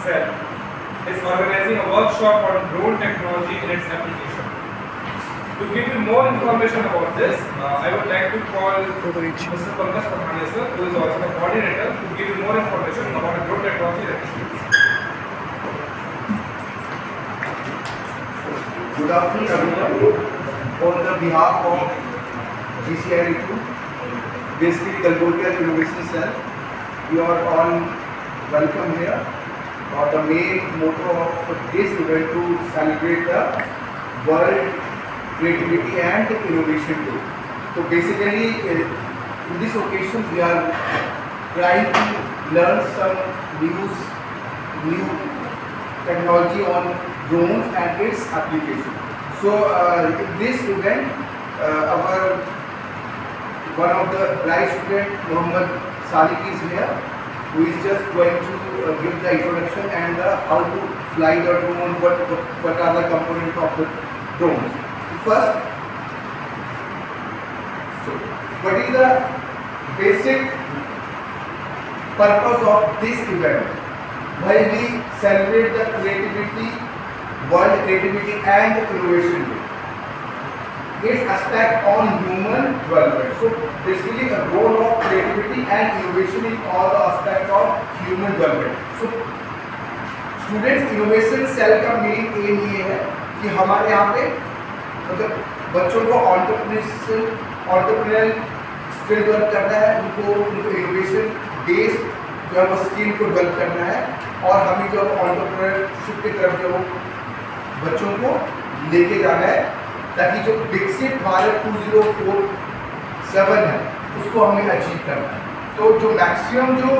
Cell is organizing a workshop on drone technology and its application. To give you more information about this, I would like to call Mr. Pankaj Pathania sir, who is also the coordinator, to give you more information about the drone technology and applications. Good afternoon everyone. On the behalf of GCIRE2, basically Galgoria Innovation Cell, you are all welcome here. The main motto of this event to celebrate the World Creativity and Innovation Day. So basically, in this occasion, we are trying to learn some new technology on drones and its application. So in this event, one of the bright student, Mohammed Salik, is here, who is just going to give the introduction and how to fly the drone, what are the components of the drones. First, so what is the basic purpose of this event? Why we celebrate the World Creativity and Innovation Day? Its aspect on human development. So basically a role of creativity and innovation in all the aspects of human development. So students innovation cell का main M ये है कि हमारे यहाँ पे मतलब बच्चों को ऑन्टरप्रेन्योरियल स्किल डेवलप करना है, उनको इनोवेशन बेस्ड जो है वो स्किल को डेवलप करना है, और हमें जो ऑन्टरप्रेन्योरशिप की तरफ जो बच्चों को लेके जाना है, ताकि जो विकसित भारत 2047 है उसको हमें अचीव करना है। तो जो मैक्सिमम जो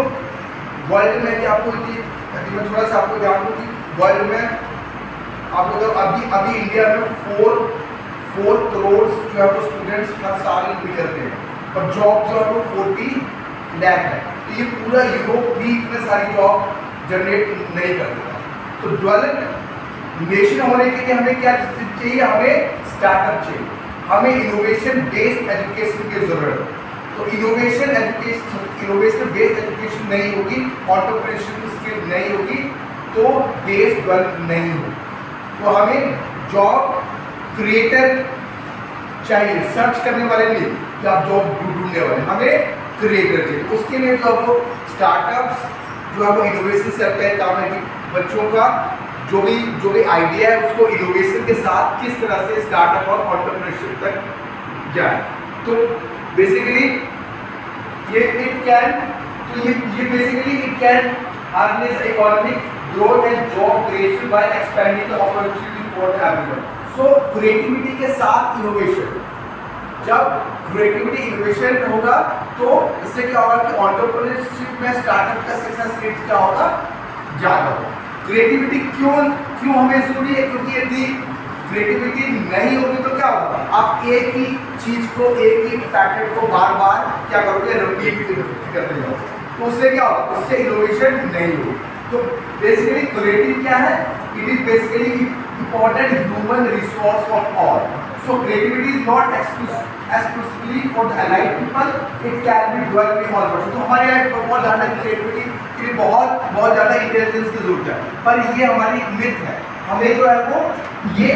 वर्ल्ड में कि आपको मैं थोड़ा सा आपको जान दूँ कि वर्ल्ड में आप लोग अभी इंडिया में 4 करोड़ जो है वो स्टूडेंट्स हर साल निकलते हैं, और जॉब जो है वो 40 लाख है। तो ये पूरा यूरोप भी इतने सारी जॉब जनरेट नहीं करता। तो डेवलप नेशन होने के लिए हमें क्या चाहिए? हमें स्टार्टअप चाहिए, हमें इनोवेशन बेस्ड एजुकेशन की जरूरत है। तो इनोवेशन बेस्ड एजुकेशन नहीं होगी, एंटरप्रेन्योरशिप स्किल नहीं होगी, तो देश डेवलप नहीं होगी। तो हमें जॉब क्रिएटर चाहिए, सर्च करने वाले नहीं कि आप जॉब ढूंढने वाले, हमें क्रिएटर चाहिए। उसके लिए जो वो स्टार्टअप्स जो है वो इनोवेशन से आपका काम है कि बच्चों का जो भी आइडिया है उसको इनोवेशन के साथ किस तरह से स्टार्टअप और एंटरप्रेन्योरशिप तक जाए। तो बेसिकली ये harness economic growth and job creation bye expanding the opportunity for everyone. So creativity के साथ इनोवेशन, जब क्रिएटिविटी इनोवेशन होगा तो इससे क्या होगा कि एंटरप्रेन्योरशिप में स्टार्टअप का सक्सेस रेट क्या होगा? ज़्यादा होगा। क्रिएटिविटी क्यों हमें जरूरी है? क्योंकि यदि क्रिएटिविटी नहीं होगी तो क्या होगा? आप एक ही चीज को, एक ही पैटर्न को बार बार क्या करोगे? रिपीट करते जाओगे, तो उससे क्या होगा? उससे इनोवेशन नहीं होगी। तो बेसिकली क्रिएटिव क्या है? It is basically important human resource for all. So creativity is not exclusively for the elite people. It can be developed in all persons. तो हमारे यहाँ बहुत ज़्यादा क्रिएटिविटी के लिए बहुत ज़्यादा इंटेलिजेंस की जरूरत है, पर ये हमारी मिथ है। हमें जो है वो ये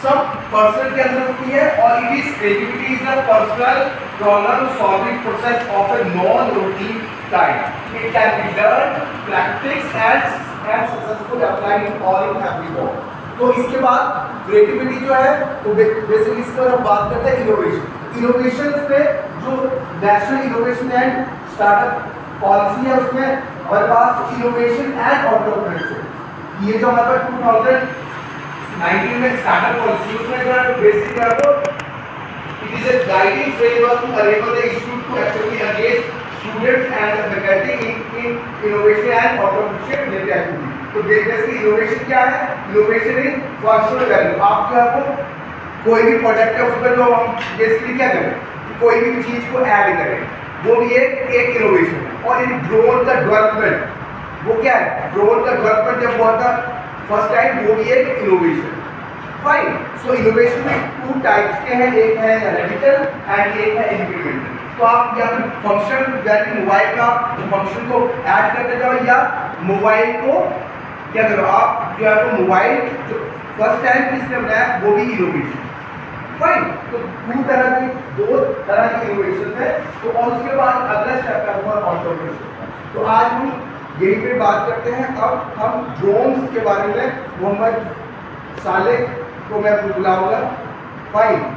सब पर्सन के अंदर होती है, और it is creativity is a personal problem solving process of a non routine kind. It can be learn, practice and successful applied in all in everyone. तो इसके बाद क्रिएटिविटी जो है तो बेसिकली इस पर हम बात करते हैं इनोवेशन। इनोवेशन में जो national innovation and startup policy है उसमें हमारे पास इनोवेशन एंड एंटरप्रेन्योरशिप, ये जो हमारे पास 2019 में स्टार्टअप पॉलिसी उसमें जो है बेसिक है वो it is a guiding framework to enable the institute to actively engage students and faculty in innovation and entrepreneurship related activity. तो बेसिकली इनोवेशन क्या है? Innovation is functional value. आप जो है वो कोई भी प्रोडक्ट है उस पर जो हम बेसिकली क्या करें, कोई भी चीज को ऐड करें, वो भी एक इनोवेशन है। और इन ड्रोन का डेवलपमेंट वो क्या है? ड्रोन का डेवलपमेंट जब हुआ था फर्स्ट टाइम, वो भी एक इनोवेशन। फाइन। सो इनोवेशन में 2 टाइप्स के हैं, एक है रेडिकल एंड एक है इंक्रीमेंटल। तो आप या फिर फंक्शन यानी मोबाइल का फंक्शन को ऐड करते जाओ, या मोबाइल को क्या करो आप जो है मोबाइल जो फर्स्ट टाइम किसने बनाया वो भी इनोवेशन, फाइन। तो दो तरह की इनोवेशन है। तो और उसके बाद अगला स्टेप है हमारा ऑटोमेशन। तो आज हम यही पे बात करते हैं। अब हम ड्रोन्स के बारे में मोहम्मद सालेह को मैं बुलाऊंगा, फाइन।